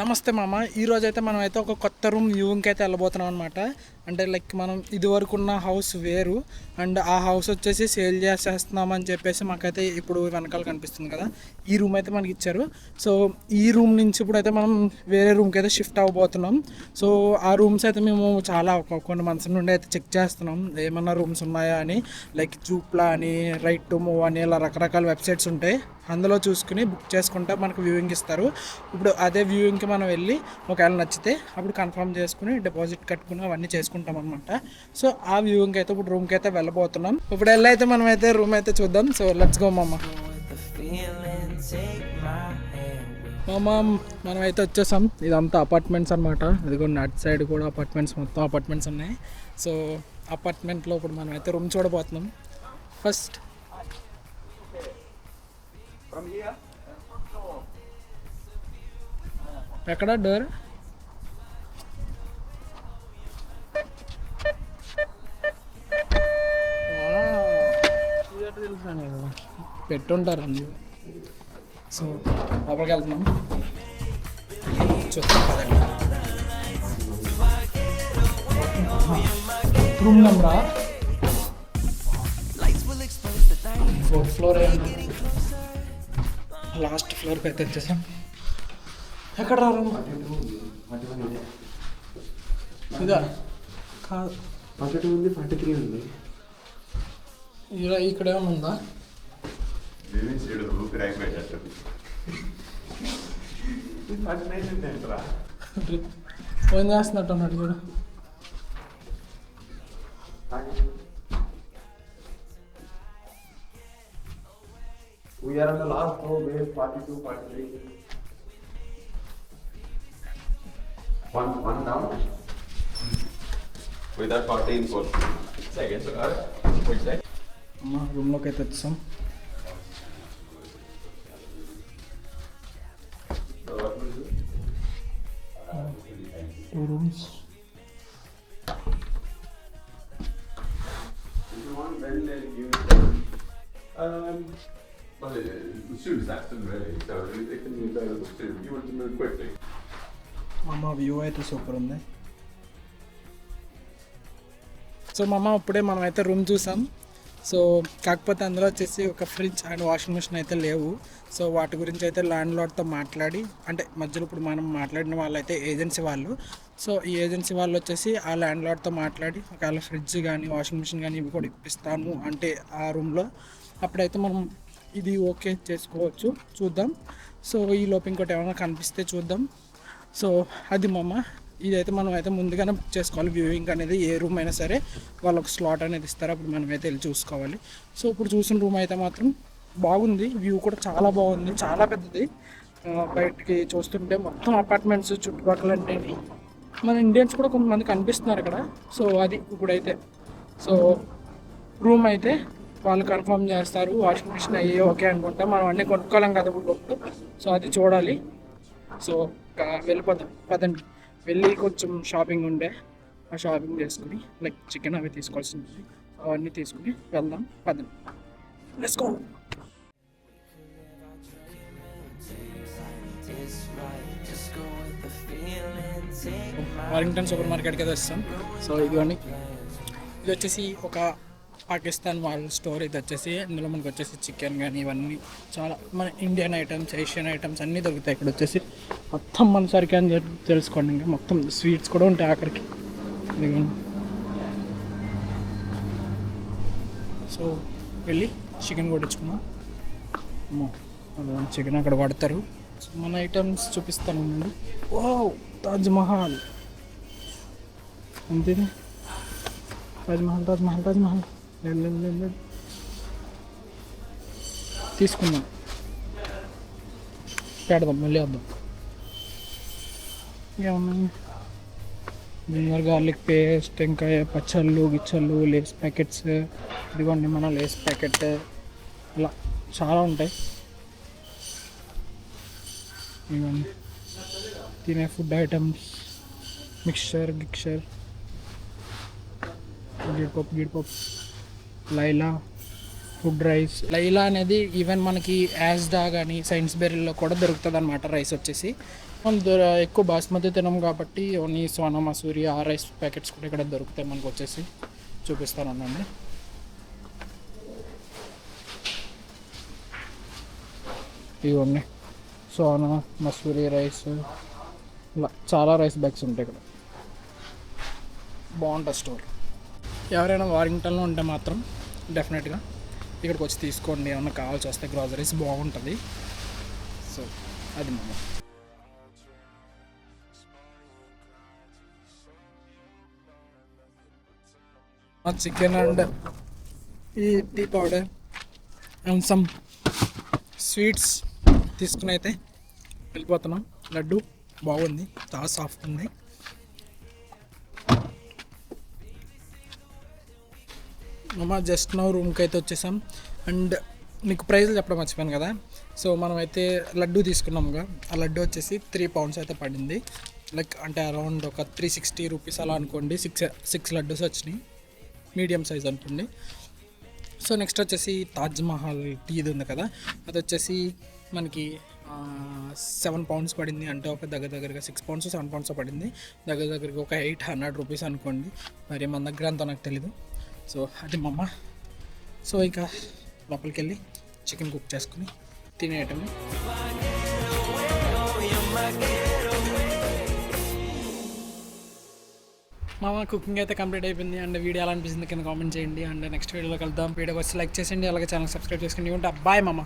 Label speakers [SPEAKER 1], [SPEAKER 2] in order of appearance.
[SPEAKER 1] నమస్తే మామ. ఈరోజు అయితే మనం అయితే ఒక కొత్త రూమ్ వ్యూయింగ్కి అయితే వెళ్ళబోతున్నాం అనమాట. అంటే లైక్ మనం ఇదివరకు ఉన్న హౌస్ వేరు, అండ్ ఆ హౌస్ వచ్చేసి సేల్ చేసేస్తున్నాం అని చెప్పేసి మాకైతే ఇప్పుడు వెనకాల కనిపిస్తుంది కదా, ఈ రూమ్ అయితే మనకి ఇచ్చారు. సో ఈ రూమ్ నుంచి ఇప్పుడు అయితే మనం వేరే రూమ్కి అయితే షిఫ్ట్ అవ్వబోతున్నాం. సో ఆ రూమ్స్ అయితే మేము చాలా కొన్ని మంత్స్ నుండి అయితే చెక్ చేస్తున్నాం ఏమన్నా రూమ్స్ ఉన్నాయా అని. లైక్ జూప్లా అని, రైట్ టు మూవ్ అని, ఇలా రకరకాల వెబ్సైట్స్ ఉంటాయి. అందులో చూసుకుని బుక్ చేసుకుంటే మనకు వ్యూయింగ్ ఇస్తారు. ఇప్పుడు అదే వ్యూయింగ్కి మనం వెళ్ళి ఒకవేళ నచ్చితే అప్పుడు కన్ఫర్మ్ చేసుకుని డిపాజిట్ కట్టుకుని అవన్నీ చేసుకుంటాం అనమాట. సో ఆ వ్యూయింగ్ అయితే ఇప్పుడు రూమ్కి అయితే వెళ్ళబోతున్నాం. ఇప్పుడు వెళ్ళి అయితే మనం అయితే రూమ్ అయితే చూద్దాం. సో లెట్స్ గో మామ. మనం అయితే వచ్చేసాం. ఇదంతా అపార్ట్మెంట్స్ అనమాట. ఇదిగోండి అటు సైడ్ కూడా అపార్ట్మెంట్స్, మొత్తం అపార్ట్మెంట్స్ ఉన్నాయి. సో అపార్ట్మెంట్లో ఇప్పుడు మనం అయితే రూమ్ చూడబోతున్నాం. ఫస్ట్ ఎక్కడ డోర్? పెట్టుంటారు అండి. సో లోపలికి వెళ్తున్నాం, చూస్తాం కదండి. రూమ్ నెంబరా? 4th floor. లాస్ట్ ఫ్లోర్కి అయితే వచ్చేసాం. ఎక్కడ రా రూమ్? ఇదా కాదు,
[SPEAKER 2] 42 ఉంది, 43 ఉంది.
[SPEAKER 1] ఇక్కడ ఏమైనా ఉందా? ఫోన్ చేస్తున్నట్టు అన్నాడు చూడు.
[SPEAKER 2] We are on the last floor, base 42, 43. One down. With that 14 for seconds. Which side?
[SPEAKER 1] అమ్మా రూమ్లోకి అయితే వచ్చాం. Two rooms.
[SPEAKER 2] Well, the students acted ready, so they can be available too. You want to move quickly?
[SPEAKER 1] అమ్మ view అయితే super ఉంది. So ఇప్పుడే మనం అయితే రూమ్ చూసాం. సో కాకపోతే అందులో వచ్చేసి ఒక ఫ్రిడ్జ్ అండ్ వాషింగ్ మిషన్ అయితే లేవు. సో వాటి గురించి అయితే ల్యాండ్ లార్డ్తో మాట్లాడి, అంటే మధ్యలో ఇప్పుడు మనం మాట్లాడిన వాళ్ళైతే ఏజెన్సీ వాళ్ళు. సో ఈ ఏజెన్సీ వాళ్ళు వచ్చేసి ఆ ల్యాండ్ లార్డ్తో మాట్లాడి ఒకవేళ ఫ్రిడ్జ్ కానీ వాషింగ్ మిషన్ కానీ ఇవి కూడా ఇప్పిస్తాను అంటే ఆ రూమ్లో, అప్పుడైతే మనం ఇది ఓకే చేసుకోవచ్చు. చూద్దాం. సో ఈ లోపు ఇంకోటి ఏమైనా కనిపిస్తే చూద్దాం. సో అది ఇదైతే మనం అయితే ముందుగానే బుక్ చేసుకోవాలి. వ్యూయింగ్ అనేది ఏ రూమ్ అయినా సరే వాళ్ళకి స్లాట్ అనేది ఇస్తారు, అప్పుడు మనం అయితే వెళ్ళి చూసుకోవాలి. సో ఇప్పుడు చూసిన రూమ్ అయితే మాత్రం బాగుంది. వ్యూ కూడా చాలా బాగుంది, చాలా పెద్దది. బయటికి చూస్తుంటే మొత్తం అపార్ట్మెంట్స్ చుట్టుపక్కల అంటే మన ఇండియన్స్ కూడా కొంతమంది కనిపిస్తున్నారు అక్కడ. సో అది ఇప్పుడైతే సో రూమ్ అయితే వాళ్ళు కన్ఫర్మ్ చేస్తారు. వాషింగ్ మిషన్ అయ్యి ఓకే అనుకుంటా. మనం అన్నీ కొనుక్కోలేం కదా ఇప్పుడు. సో అది చూడాలి. సో వెళ్ళిపోతాం పదండి. వెళ్ళి కొంచెం షాపింగ్ ఉండే, ఆ షాపింగ్ చేసుకుని లైక్ చికెన్ అవి తీసుకోవాల్సింది, అవన్నీ తీసుకుని వెళ్దాం పదండి. Let's go. వారింగ్టన్ సూపర్ మార్కెట్కి అయితే వస్తాం. సో ఇది వచ్చేసి ఒక పాకిస్తాన్ వాళ్ళ స్టోర్. ఇది వచ్చేసి ఇందులో మనకు వచ్చేసి చికెన్ కానీ ఇవన్నీ చాలా మన ఇండియన్ ఐటమ్స్, ఏషియన్ ఐటమ్స్ అన్నీ దొరుకుతాయి. ఇక్కడ వచ్చేసి మొత్తం మన సరికి అని చెప్పి తెలుసుకోండి. ఇంకా మొత్తం స్వీట్స్ కూడా ఉంటాయి అక్కడికి. సో వెళ్ళి చికెన్ కొట్టించుకున్నాం. చికెన్ అక్కడ కొడతారు. మన ఐటమ్స్ చూపిస్తాను. ఓ తాజ్మహల్ అంతేది. తాజ్మహల్ తాజ్మహల్ తాజ్మహల్ తీసుకుందాం, పెడదాం, మళ్ళీ వద్దాం. ఇంకేమున్నాయి? జింజర్ గార్లిక్ పేస్ట్, ఇంకా పచ్చళ్ళు గిచ్చళ్ళు, లేస్ ప్యాకెట్స్. ఇదిగోండి మన లేస్ ప్యాకెట్. ఇలా చాలా ఉంటాయి. ఇవన్నీ తినే ఫుడ్ ఐటమ్స్, మిక్చర్ గిక్చర్, జీడిపప్పు లైలా, ఫుడ్ రైస్ లైలా అనేది ఈవెన్ మనకి యాజ్డా కానీ సైన్స్ బెర్రీలో కూడా దొరుకుతుంది అనమాట రైస్ వచ్చేసి. మనం ఎక్కువ బాస్మతి తినం కాబట్టి ఓన్లీ సోనా మసూరి ఆ రైస్ ప్యాకెట్స్ కూడా ఇక్కడ దొరుకుతాయి మనకు వచ్చేసి. చూపిస్తాను అనండి. ఇవన్నీ సోనా మసూరి రైస్, ఇలా చాలా రైస్ బ్యాగ్స్ ఉంటాయి ఇక్కడ. బాగుంటుంది స్టోర్. ఎవరైనా వారింగ్టన్లో ఉంటే మాత్రం డెఫినెట్గా ఇక్కడికి వచ్చి తీసుకోండి. ఏమన్నా కావాల్సి వస్తే గ్రాసరీస్ బాగుంటుంది. సో అది మనం చికెన్ అండ్ ఈ tea powder and some sweets తీసుకుని అయితే వెళ్ళిపోతున్నాం. లడ్డు బాగుంది, చాలా సాఫ్ట్ ఉంది. మమ్మ జస్ట్ నో రూమ్కి అయితే వచ్చేసాం. అండ్ మీకు ప్రైజ్లు చెప్పడం మర్చిపోయాను కదా. సో మనం అయితే లడ్డు తీసుకున్నాముగా, ఆ లడ్డు వచ్చేసి 3 pounds అయితే పడింది. లైక్ అంటే అరౌండ్ ఒక 360 రూపీస్ అలా అనుకోండి. సిక్స్ లడ్డూస్ వచ్చినాయి, మీడియం సైజ్ అనుకోండి. సో నెక్స్ట్ వచ్చేసి తాజ్ మహల్ టీది ఉంది కదా, అది వచ్చేసి మనకి 7 pounds పడింది. అంటే ఒక దగ్గరగా 6 pounds 7 pounds పడింది. దగ్గరగా ఒక 800 రూపీస్ అనుకోండి. మరి మన దగ్గర అంతా నాకు తెలీదు. సో అది మా అమ్మ. సో ఇంకా లోపలికి వెళ్ళి చికెన్ కుక్ చేసుకుని తినేయటం. మామ కుకింగ్ అయితే కంప్లీట్ అయిపోయింది. అండ్ వీడియో ఎలా అనిపిస్తుంది కింద కామెంట్ చేయండి. అండ్ నెక్స్ట్ వీడియోలో కలుద్దాం. వీడియోకి వచ్చి లైక్ చేసేయండి, అలాగే ఛానల్ సబ్స్క్రైబ్ చేసుకోండి. ఉంటా, బాయ్ మామ.